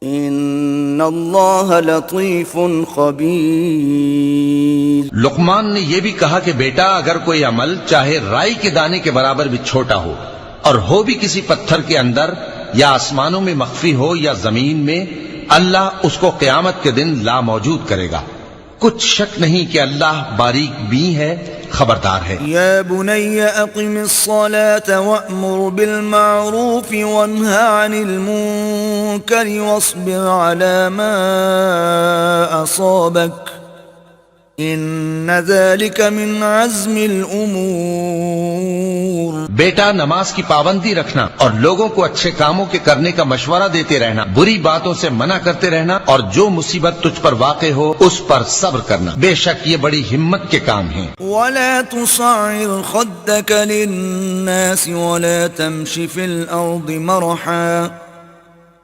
إن الله لطيف خبير۔
لقمان نے یہ بھی کہا کہ بیٹا اگر کوئی عمل چاہے رائی کے دانے کے برابر بھی چھوٹا ہو اور ہو بھی کسی پتھر کے اندر یا آسمانوں میں مخفی ہو یا زمین میں، اللہ اس کو قیامت کے دن لا موجود کرے گا۔ کچھ شک نہیں کہ اللہ باریک بین ہے، خبردار ہے۔
یا بنی اقم الصلاة وأمر بالمعروف وانہ عن المنکر واصبر على ما اصابک ان ذلك من عزم الامور۔
بیٹا نماز کی پابندی رکھنا اور لوگوں کو اچھے کاموں کے کرنے کا مشورہ دیتے رہنا، بری باتوں سے منع کرتے رہنا، اور جو مصیبت تجھ پر واقع ہو اس پر صبر کرنا، بے شک یہ بڑی ہمت کے کام ہیں۔
ولا تصعر خدك للناس ولا تمش في الارض مرحا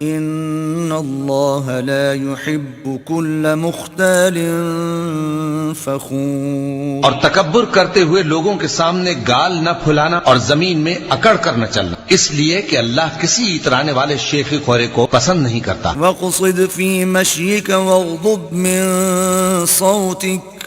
ان اللہ لا يحب كل مختال فخور۔
اور تکبر کرتے ہوئے لوگوں کے سامنے گال نہ پھلانا اور زمین میں اکڑ کر نہ چلنا، اس لیے کہ اللہ کسی اترانے والے شیخ خورے کو پسند نہیں کرتا۔
وَاقْصِدْ فِي مَشْيِكَ وَاغْضُضْ مِن صَوْتِكَ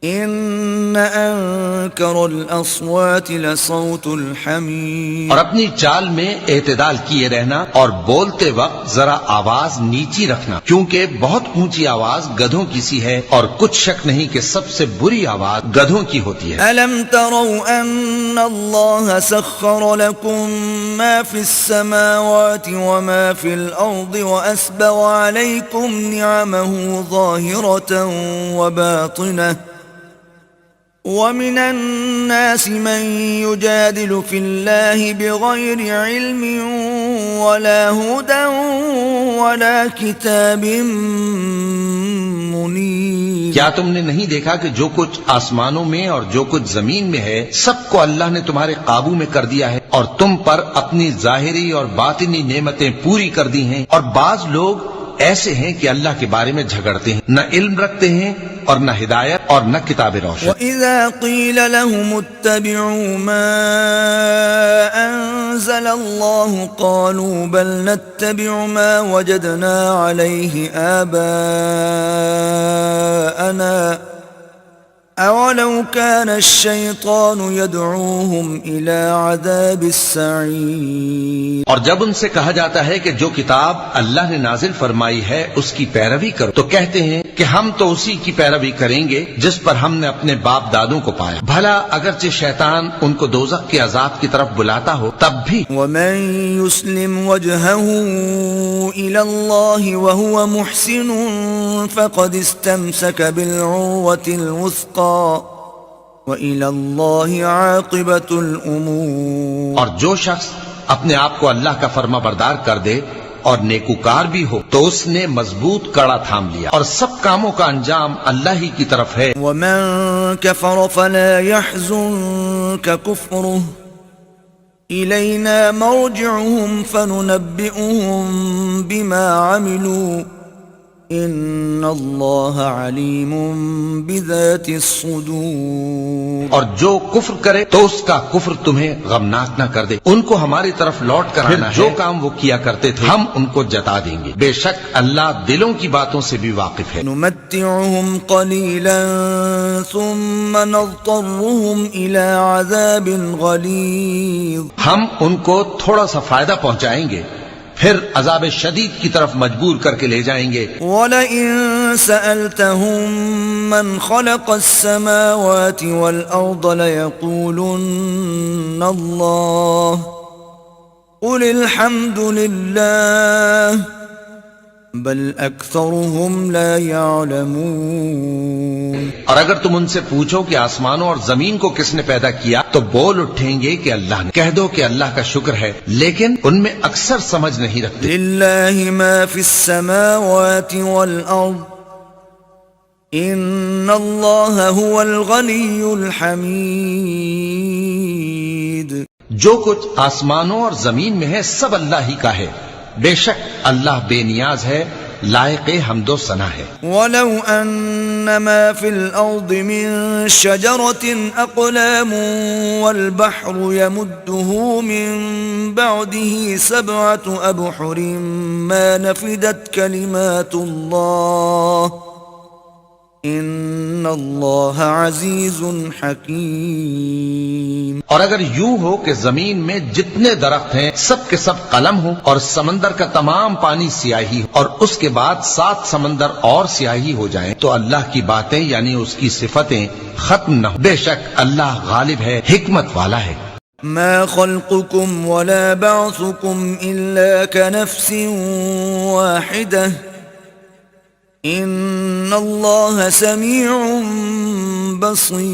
إِنَّ أَنكَرَ الْأَصْوَاتِ لَصَوْتُ الْحَمِيرِ۔
اور اپنی چال میں اعتدال کیے رہنا اور بولتے وقت ذرا آواز نیچی رکھنا، کیونکہ بہت اونچی آواز گدھوں کی سی ہے، اور کچھ شک نہیں کہ سب سے بری آواز گدھوں کی ہوتی ہے۔
أَلَمْ تَرَوْا أَنَّ اللَّهَ سَخَّرَ لَكُم مَّا فِي السَّمَاوَاتِ وَمَا فِي الْأَرْضِ وَأَسْبَغَ عَلَيْكُمْ نِعَمَهُ ظَاهِرَةً وَبَاطِنَةً وَمِنَ النَّاسِ مَن يُجَادِلُ فِي اللَّهِ بِغَيْرِ عِلْمٍ وَلَا هُدًى وَلَا كِتَابٍ مُنِيرٍ۔
کیا تم نے نہیں دیکھا کہ جو کچھ آسمانوں میں اور جو کچھ زمین میں ہے سب کو اللہ نے تمہارے قابو میں کر دیا ہے، اور تم پر اپنی ظاہری اور باطنی نعمتیں پوری کر دی ہیں، اور بعض لوگ ایسے ہیں کہ اللہ کے بارے میں جھگڑتے ہیں، نہ علم رکھتے ہیں اور نہ ہدایت اور نہ کتاب روشن۔
وَإِذَا قِيلَ لَهُمُ اتَّبِعُوا مَا أَنزَلَ اللَّهُ قَالُوا بَلْ نَتَّبِعُ مَا وَجَدْنَا عَلَيْهِ آبَاءَنَا أَوَلَوْ كَانَ الشَّيْطَانُ يَدْعُوهُمْ إِلَى عَذَابِ السَّعِيرِ۔
اور جب ان سے کہا جاتا ہے کہ جو کتاب اللہ نے نازل فرمائی ہے اس کی پیروی کرو، تو کہتے ہیں کہ ہم تو اسی کی پیروی کریں گے جس پر ہم نے اپنے باپ دادوں کو پایا، بھلا اگرچہ شیطان ان کو دوزخ کے عذاب کی طرف بلاتا ہو تب بھی۔
وَمَن يُسْلِمْ وَجْهَهُ إِلَى اللَّهِ وَهُوَ مُحْسِنٌ فَقَدِ اسْتَمْسَكَ بِالْعُرْوَةِ الْوُثْقَىٰ وَإِلَى اللَّهِ عَاقِبَةُ الْأُمُورِ۔
اور جو شخص اپنے آپ کو اللہ کا فرما بردار کر دے اور نیکوکار بھی ہو تو اس نے مضبوط کڑا تھام لیا، اور سب کاموں کا انجام اللہ ہی کی طرف ہے۔
وَمَن كَفَرَ فَلَا يَحْزُنكَ كُفْرُهُ إِلَيْنَا مَرْجِعُهُمْ فَنُنَبِّئُهُم بِمَا عَمِلُوا إِنَّ اللَّهَ عَلِيمٌ بِذَاتِ الصُّدُورِ۔
اور جو کفر کرے تو اس کا کفر تمہیں غمناک نہ کر دے، ان کو ہماری طرف لوٹ کر آنا ہے، جو کام وہ کیا کرتے تھے ہم ان کو جتا دیں گے، بے شک اللہ دلوں کی باتوں سے بھی واقف ہے۔
نُمَتِّعُهُمْ قَلِيلًا ثُمَّ نَضْطَرُّهُمْ إِلَى عَذَابٍ غَلِيظٍ۔
ہم ان کو تھوڑا سا فائدہ پہنچائیں گے، پھر عذاب شدید کی طرف مجبور کر کے لے جائیں گے۔
وَلَئِن سَأَلْتَهُم مَّنْ خَلَقَ السَّمَاوَاتِ وَالْأَرْضَ لَيَقُولُنَّ اللَّهُ قُلِ الْحَمْدُ لِلَّهِ بَلْ أَكْثَرُهُمْ لَا يَعْلَمُونَ۔
اور اگر تم ان سے پوچھو کہ آسمانوں اور زمین کو کس نے پیدا کیا تو بول اٹھیں گے کہ اللہ نے۔ کہہ دو کہ اللہ کا شکر ہے، لیکن ان میں اکثر سمجھ نہیں رکھتے۔
لِلَّهِ مَا فِي السَّمَاوَاتِ وَالْأَرْضِ إِنَّ اللَّهَ هُوَ الْغَنِيُّ الْحَمِيدُ۔
جو کچھ آسمانوں اور زمین میں ہے سب اللہ ہی کا ہے، بے شک اللہ بے نیاز ہے، لائق حمد و ثنا ہے۔
وَلَوْ أَنَّ مَا فِي الْأَرْضِ مِن شَجَرَةٍ أَقْلَامٌ وَالْبَحْرُ يَمُدُّهُ مِن بَعْدِهِ سَبْعَةُ أَبْحُرٍ مَا نَفِدَتْ كَلِمَاتُ اللَّهِ إِنَّ اللَّهَ عَزِيزٌ حَكِيمٌ۔
اور اگر یوں ہو کہ زمین میں جتنے درخت ہیں سب کے سب قلم ہو، اور سمندر کا تمام پانی سیاہی ہو، اور اس کے بعد 7 سمندر اور سیاہی ہو جائیں، تو اللہ کی باتیں یعنی اس کی صفتیں ختم نہ ہو۔ بے شک اللہ غالب ہے، حکمت والا ہے۔
ما خلقكم ولا بعثكم إلا كنفس واحدة إن الله سميع بصير۔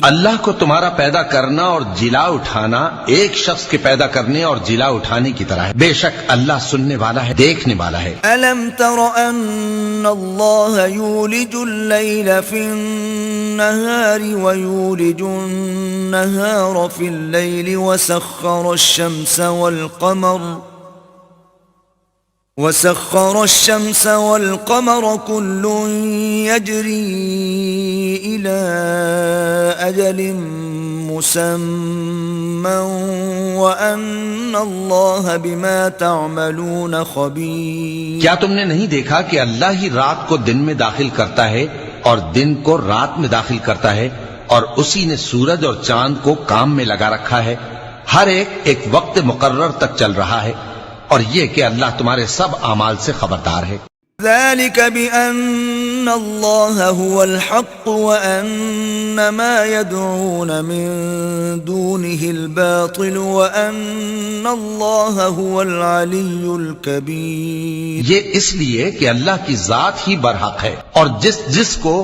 اللہ کو تمہارا پیدا کرنا اور جلا اٹھانا ایک شخص کے پیدا کرنے اور جلا اٹھانے کی طرح ہے، بے شک اللہ سننے والا ہے، دیکھنے والا ہے۔
ألم تر أن الله يولج الليل في النهار ويولج النهار في الليل وسخر الشمس والقمر كل يجري إلى أجل مسمى وأن الله بما تعملون خبير۔
کیا تم نے نہیں دیکھا کہ اللہ ہی رات کو دن میں داخل کرتا ہے اور دن کو رات میں داخل کرتا ہے، اور اسی نے سورج اور چاند کو کام میں لگا رکھا ہے، ہر ایک وقت مقرر تک چل رہا ہے، اور یہ کہ اللہ تمہارے سب اعمال سے خبردار ہے۔
ذلك بأن الله هو الحق وأن ما يدعون من دونه الباطل وأن الله هو العلي الكبير۔
یہ اس لیے کہ اللہ کی ذات ہی برحق ہے، اور جس کو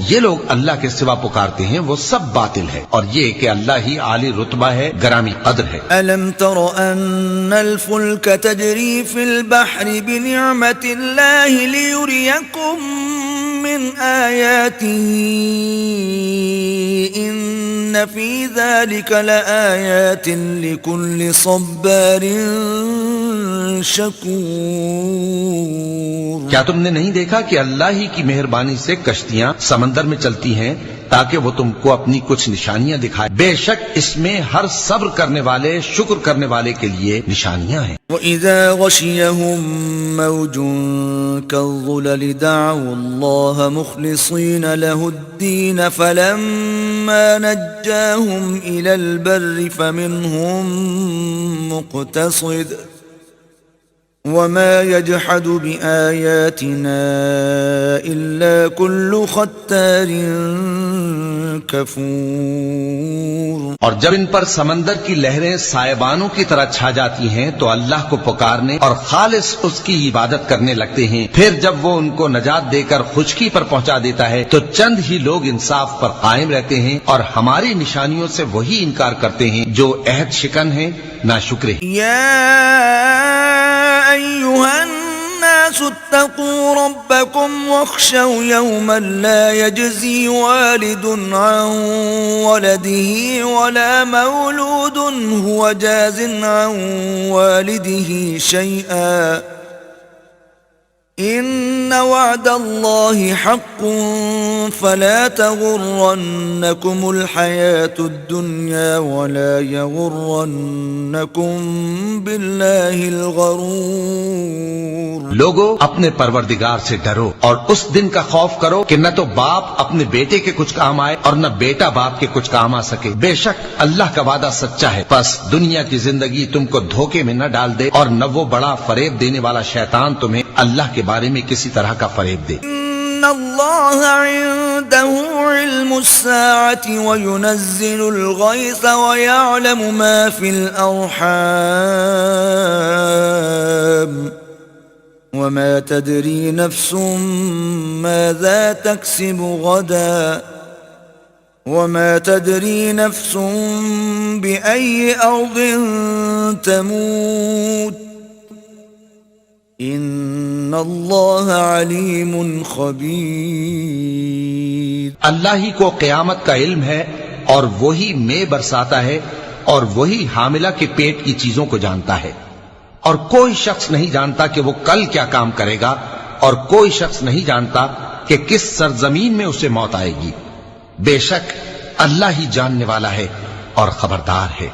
یہ لوگ اللہ کے سوا پکارتے ہیں وہ سب باطل ہے، اور یہ کہ اللہ ہی عالی رتبہ ہے، گرامی قدر ہے۔
ألم تر أن الفلك تجري في البحر بنعمة الله ليريكم من آياته إن في ذلك لآيات لكل صبار شکور۔
کیا تم نے نہیں دیکھا کہ اللہ ہی کی مہربانی سے کشتیاں سمندر میں چلتی ہیں تاکہ وہ تم کو اپنی کچھ نشانیاں دکھائے، بے شک اس میں ہر صبر کرنے والے، شکر کرنے والے کے لیے نشانیاں ہیں۔
وَإِذَا غَشِيَهُم مَّوْجٌ كَالظُّلَلِ دَعَوُا اللَّهَ مُخْلِصِينَ لَهُ الدِّينَ فَلَمَّا نَجَّاهُمْ إِلَى الْبَرِّ فَمِنْهُم مُّقْتَصِدٌ وَمَا يَجْحَدُ بِآيَاتِنَا إِلَّا كُلُّ خَتَّارٍ كَفُورٍ۔
اور جب ان پر سمندر کی لہریں سائبانوں کی طرح چھا جاتی ہیں تو اللہ کو پکارنے اور خالص اس کی عبادت کرنے لگتے ہیں، پھر جب وہ ان کو نجات دے کر خشکی پر پہنچا دیتا ہے تو چند ہی لوگ انصاف پر قائم رہتے ہیں، اور ہماری نشانیوں سے وہی انکار کرتے ہیں جو عہد شکن ہیں، ناشکرے ہیں۔
أيها الناس اتقوا ربكم واخشوا يوما لا يجزي والد عن ولده ولا مولود هو جاز عن والده شيئا إن وعد الله حق فلا تغرنكم الحياة الدنيا ولا يغرنكم بالله الغرور۔
لوگو اپنے پروردگار سے ڈرو اور اس دن کا خوف کرو کہ نہ تو باپ اپنے بیٹے کے کچھ کام آئے اور نہ بیٹا باپ کے کچھ کام آ سکے، بے شک اللہ کا وعدہ سچا ہے۔ پس دنیا کی زندگی تم کو دھوکے میں نہ ڈال دے اور نہ وہ بڑا فریب دینے والا شیطان تمہیں اللہ کے بارے میں کسی طرح کا فریب دے۔
ان اللہ عنده علم الساعة وينزل الغيث ويعلم ما في الأرحام وما تدري نفس ماذا تكسب غدا وما تدري نفس بأي أرض تموت ان اللہ علیم خبیر۔
اللہ ہی کو قیامت کا علم ہے اور وہی میں برساتا ہے اور وہی حاملہ کے پیٹ کی چیزوں کو جانتا ہے، اور کوئی شخص نہیں جانتا کہ وہ کل کیا کام کرے گا، اور کوئی شخص نہیں جانتا کہ کس سرزمین میں اسے موت آئے گی۔ بے شک اللہ ہی جاننے والا ہے اور خبردار ہے۔